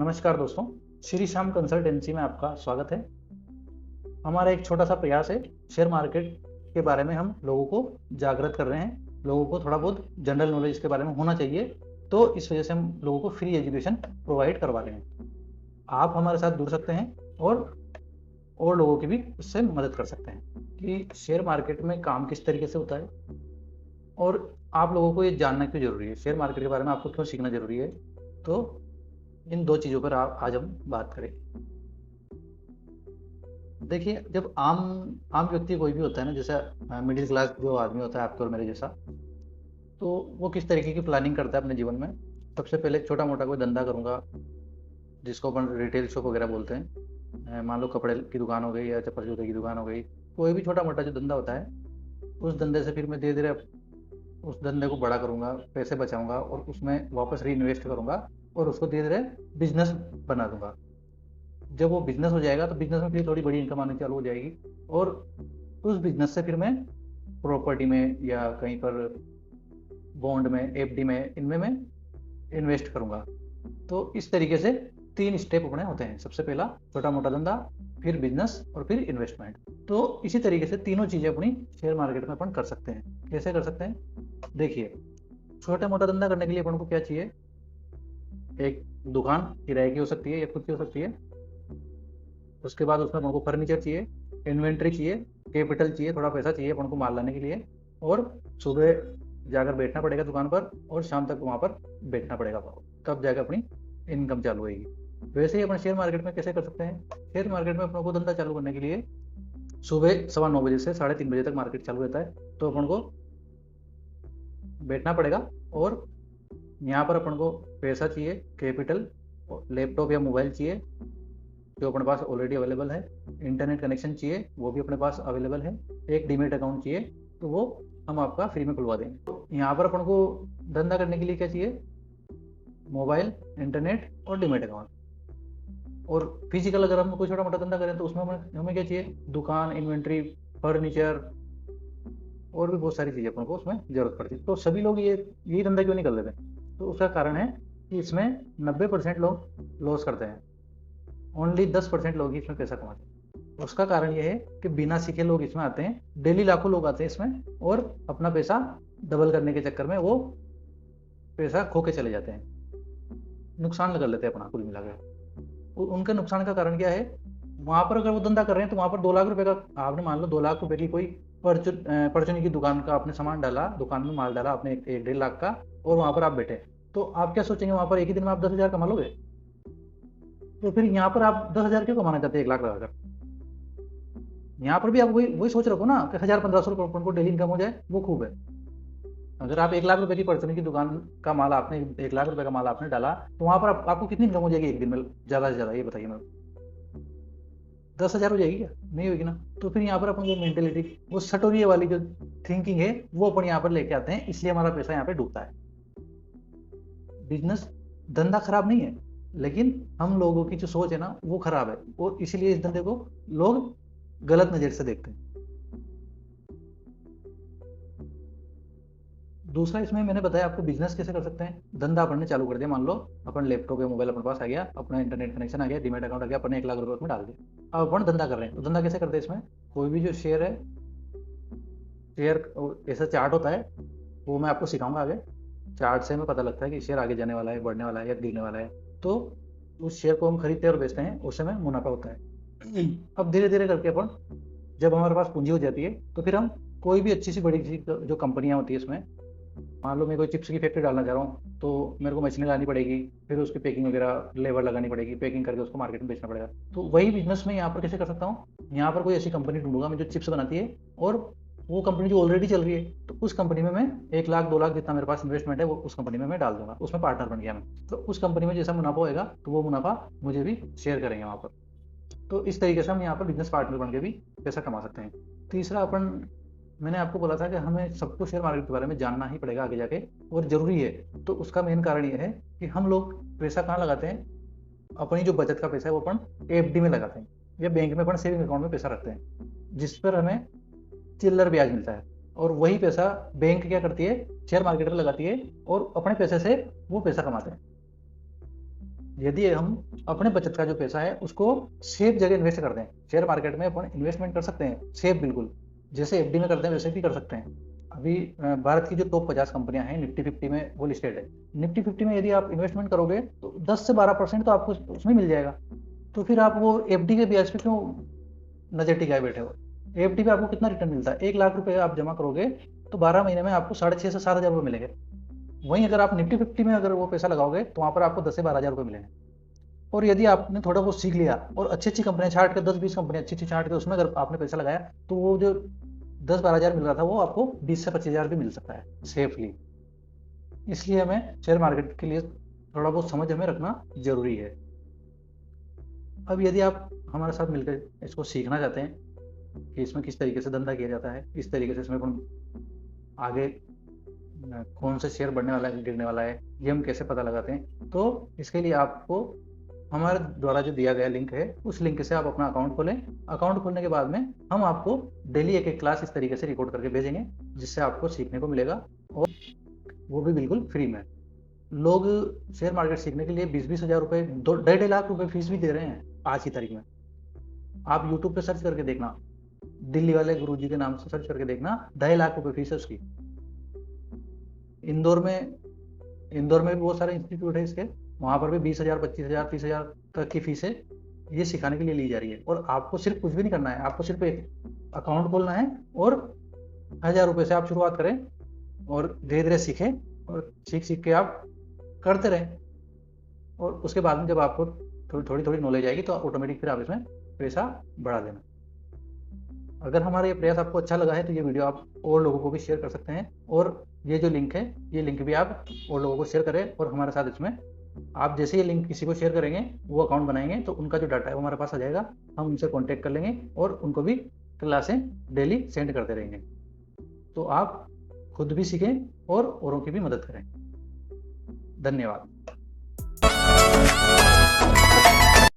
नमस्कार दोस्तों, श्री श्याम कंसल्टेंसी में आपका स्वागत है। हमारा एक छोटा सा प्रयास है, शेयर मार्केट के बारे में हम लोगों को जागृत कर रहे हैं। लोगों को थोड़ा बहुत जनरल नॉलेज इसके बारे में होना चाहिए, तो इस वजह से हम लोगों को फ्री एजुकेशन प्रोवाइड करवा रहे हैं। आप हमारे साथ जुड़ सकते हैं और लोगों की भी उससे मदद कर सकते हैं कि शेयर मार्केट में काम किस तरीके से होता है और आप लोगों को ये जानना क्यों जरूरी है, शेयर मार्केट के बारे में आपको क्यों सीखना जरूरी है। तो इन दो चीज़ों पर आज हम बात करें। देखिए, जब आम व्यक्ति कोई भी होता है ना, जैसे मिडिल क्लास जो आदमी होता है आपके और मेरे जैसा, तो वो किस तरीके की प्लानिंग करता है अपने जीवन में। सबसे पहले छोटा मोटा कोई धंधा करूँगा, जिसको अपन रिटेल शॉप वगैरह बोलते हैं। मान लो कपड़े की दुकान हो गई या चप्पल जूते की दुकान हो गई, कोई भी छोटा मोटा जो धंधा होता है, उस धंधे से फिर मैं धीरे धीरे उस धंधे को बड़ा करूँगा, पैसे बचाऊँगा और उसमें वापस री इन्वेस्ट करूँगा और उसको धीरे धीरे बिजनेस बना दूंगा। जब वो बिजनेस हो जाएगा तो बिजनेस में फिर थोड़ी बड़ी इनकम आनी चालू हो जाएगी और उस बिजनेस से फिर मैं प्रॉपर्टी में या कहीं पर बॉन्ड में, एफडी में, इनमें मैं इन्वेस्ट करूंगा। तो इस तरीके से 3 स्टेप अपने होते हैं। सबसे पहला छोटा मोटा धंधा, फिर बिजनेस और फिर इन्वेस्टमेंट। तो इसी तरीके से तीनों चीजें अपनी शेयर मार्केट में अपन कर सकते हैं। कैसे कर सकते हैं? देखिए, छोटा मोटा धंधा करने के लिए अपन को क्या चाहिए? एक दुकान किराए की हो सकती है या खुद की हो सकती है। उसके बाद उसमें अपन को फर्नीचर चाहिए, इन्वेंट्री चाहिए, कैपिटल चाहिए, थोड़ा पैसा चाहिए अपन को माल लाने के लिए, और सुबह जाकर बैठना पड़ेगा दुकान पर और शाम तक वहाँ पर बैठना पड़ेगा, तब जाकर अपनी इनकम चालू होगी। वैसे ही अपन शेयर मार्केट में कैसे कर सकते हैं? शेयर मार्केट में अपन को धंधा चालू करने के लिए सुबह 9:15 बजे से 3:30 बजे तक मार्केट चालू रहता है, तो अपन को बैठना पड़ेगा और यहाँ पर अपन को पैसा चाहिए, कैपिटल, लैपटॉप या मोबाइल चाहिए जो अपने पास ऑलरेडी अवेलेबल है, इंटरनेट कनेक्शन चाहिए, वो भी अपने पास अवेलेबल है, एक डीमेट अकाउंट चाहिए, तो वो हम आपका फ्री में खुलवा देंगे। तो यहाँ पर अपन को धंधा करने के लिए क्या चाहिए? मोबाइल, इंटरनेट और डीमेट अकाउंट। और फिजिकल अगर हम कोई छोटा मोटा धंधा करें तो उसमें हमें क्या चाहिए? दुकान, इन्वेंट्री, फर्नीचर और भी बहुत सारी चीज़ें अपन को उसमें जरूरत पड़ती है। तो सभी लोग यही धंधा क्यों नहीं कर लेते? तो उसका कारण है कि इसमें 90% लोग लॉस करते हैं, ओनली 10% लोग ही इसमें पैसा कमाते हैं। उसका कारण यह है कि बिना सीखे लोग इसमें आते हैं, डेली लाखों लोग आते हैं इसमें और अपना पैसा डबल करने के चक्कर में वो पैसा खो के चले जाते हैं, नुकसान कर लेते हैं अपना कुल मिलाकर। उनके नुकसान का कारण क्या है? वहां पर अगर वो धंधा कर रहे हैं तो वहां पर 2 लाख रुपए का, आपने मान लो 2 लाख रुपए की कोई परचूनी की दुकान का आपने सामान डाला, दुकान में माल डाला आपने 1-1.5 लाख का, और वहां पर आप बैठे, तो आप क्या सोचेंगे? वहां पर एक ही दिन में आप 10,000 कमा लोगे? तो फिर यहाँ पर आप 10,000 क्यों कमाना चाहते हैं 1 लाख लगाकर? यहाँ पर भी आप वही सोच रखो ना कि 1,000-1,500 रुपये को डेली इनकम हो जाए, वो खूब है। अगर आप 1 लाख रुपए की परचूनी की दुकान का माल आपने 1 लाख रुपए का माल आपने डाला, तो वहां पर आपको कितनी इनकम हो जाएगी एक दिन में ज्यादा से ज्यादा? ये बताइए मेरे को। 10,000 हो जाएगी क्या? नहीं होगी ना। तो फिर यहाँ पर अपन वो मेंटेलिटी, वो सटोरिये वाली जो थिंकिंग है, वो अपन यहाँ पर लेके आते हैं, इसलिए हमारा पैसा यहाँ पे डूबता है। बिजनेस धंधा खराब नहीं है, लेकिन हम लोगों की जो सोच है ना, वो खराब है और इसीलिए इस धंधे को लोग गलत नजर से देखते हैं। दूसरा, इसमें मैंने बताया आपको बिजनेस कैसे कर सकते हैं। धंधा अपन ने चालू कर दिया, मान लो अपन लैपटॉप या मोबाइल अपने पास आ गया, अपना इंटरनेट कनेक्शन आ गया, डीमेट अकाउंट आ गया, अपन ने 1 लाख रुपए उसमें डाल दिया। अब अपन धंधा कर रहे हैं, तो धंधा कैसे करते हैं? इसमें कोई भी जो शेयर है, शेयर ऐसा चार्ट होता है, वो मैं आपको सिखाऊंगा आगे। चार्ट से हमें पता लगता है कि शेयर आगे जाने वाला है, बढ़ने वाला है या गिरने वाला है, तो उस शेयर को हम खरीदते हैं और बेचते हैं, उससे हमें मुनाफा होता है। अब धीरे धीरे करके अपन, जब हमारे पास पूंजी हो जाती है, तो फिर हम कोई भी अच्छी सी बड़ी सी जो कंपनियां होती है इसमें, मान लो मैं कोई चिप्स की फैक्ट्री डालना चाह रहा हूँ, तो मेरे को मशीनें लानी पड़ेगी, फिर उसकी पैकिंग वगैरह लेबर लगानी पड़ेगी, पैकिंग करके उसको मार्केट में बेचना पड़ेगा। तो वही बिजनेस में यहाँ पर कैसे कर सकता हूँ? यहाँ पर कोई ऐसी कंपनी ढूंढूंगा मैं जो चिप्स बनाती है, और वो कंपनी जो ऑलरेडी चल रही है, तो उस कंपनी में मैं 1 लाख 2 लाख जितना मेरे पास इन्वेस्टमेंट है, वो उस कंपनी में मैं डाल दूंगा, उसमें पार्टनर बन गया मैं। तो उस कंपनी में जैसा मुनाफा होएगा, तो वो मुनाफा मुझे भी शेयर करेंगे वहाँ पर। तो इस तरीके से हम यहाँ पर बिजनेस पार्टनर बन के भी पैसा कमा सकते हैं। तीसरा, मैंने आपको बोला था कि हमें सबको शेयर मार्केट के बारे में जानना ही पड़ेगा आगे जाके, और जरूरी है। तो उसका मेन कारण ये है कि हम लोग पैसा कहाँ लगाते हैं? अपनी जो बचत का पैसा है वो अपन एफडी में लगाते हैं, या बैंक में अपन सेविंग अकाउंट में पैसा रखते हैं, जिस पर हमें चिल्लर ब्याज मिलता है। और वही पैसा बैंक क्या करती है? शेयर मार्केट में लगाती है और अपने पैसे से वो पैसा कमाते हैं। यदि हम अपने बचत का जो पैसा है उसको सेफ जगह इन्वेस्ट कर दें, शेयर मार्केट में अपन इन्वेस्टमेंट कर सकते हैं सेफ, बिल्कुल जैसे एफडी में करते हैं वैसे भी कर सकते हैं। अभी भारत की जो टॉप 50 कंपनियां हैं निफ्टी 50 में वो लिस्टेड है। निफ्टी 50 में यदि आप इन्वेस्टमेंट करोगे तो 10 से 12% तो आपको उसमें मिल जाएगा। तो फिर आप वो एफडी के ब्याज पे क्यों नजर टिकाए बैठे हो? एफडी पे आपको कितना रिटर्न मिलता है? 1 लाख रुपए आप जमा करोगे तो 12 महीने में आपको 6,500 से 7,000 रुपये मिलेंगे। वहीं अगर आप निफ्टी 50 में अगर वो पैसा लगाओगे तो वहां पर आपको 10 से 12,000 रुपये मिलेंगे। और यदि आपने थोड़ा बहुत सीख लिया और अच्छी अच्छी कंपनियां छांट के 10-20 कंपनियां अच्छी अच्छी छांट के उसमें अगर आपने पैसा लगाया तो वो जो 10-12,000 मिल रहा था वो आपको 20 से 25,000 भी मिल सकता है सेफली। इसलिए हमें शेयर मार्केट के लिए थोड़ा बहुत समझ हमें रखना जरूरी है। अब यदि आप हमारे साथ मिलकर इसको सीखना चाहते हैं कि इसमें किस तरीके से धंधा किया जाता है, इस तरीके से इसमें अपन आगे कौन से शेयर बढ़ने वाला है गिरने वाला है ये हम कैसे पता लगाते हैं, तो इसके लिए आपको हमारे द्वारा जो दिया गया लिंक है उस लिंक से आप अपना अकाउंट खोलें। अकाउंट खोलने के बाद में हम आपको डेली एक क्लास इस तरीके से रिकॉर्ड करके भेजेंगे जिससे आपको सीखने को मिलेगा, और वो भी बिल्कुल फ्री में। लोग शेयर मार्केट सीखने के लिए 20-20 हज़ार रुपये, 2.5 लाख रुपए फीस भी दे रहे हैं आज की तारीख में। आप यूट्यूब पे सर्च करके देखना, दिल्ली वाले गुरुजी के नाम से सर्च करके देखना, 2.5 लाख रुपए फीस है उसकी। इंदौर में भी बहुत सारे इंस्टीट्यूट है इसके, वहां पर भी 20,000, 25,000, 30,000 तक की फीस है ये सिखाने के लिए ली जा रही है। और आपको सिर्फ कुछ भी नहीं करना है, आपको सिर्फ एक अकाउंट खोलना है और 1,000 रुपए से आप शुरुआत करें और धीरे धीरे सीखें और सीख सीख के आप करते रहें। और उसके बाद में जब आपको थोड़ी थोड़ी नॉलेज आएगी तो ऑटोमेटिक फिर आप इसमें पैसा बढ़ा देना। अगर हमारा ये प्रयास आपको अच्छा लगा है तो ये वीडियो आप और लोगों को भी शेयर कर सकते हैं, और ये जो लिंक है ये लिंक भी आप और लोगों को शेयर करें। और हमारे साथ इसमें आप जैसे ये लिंक किसी को शेयर करेंगे वो अकाउंट बनाएंगे तो उनका जो डाटा है वो हमारे पास आ जाएगा, हम उनसे कॉन्टेक्ट कर लेंगे और उनको भी क्लासें डेली सेंड करते रहेंगे। तो आप खुद भी सीखें और औरों की भी मदद करें। धन्यवाद।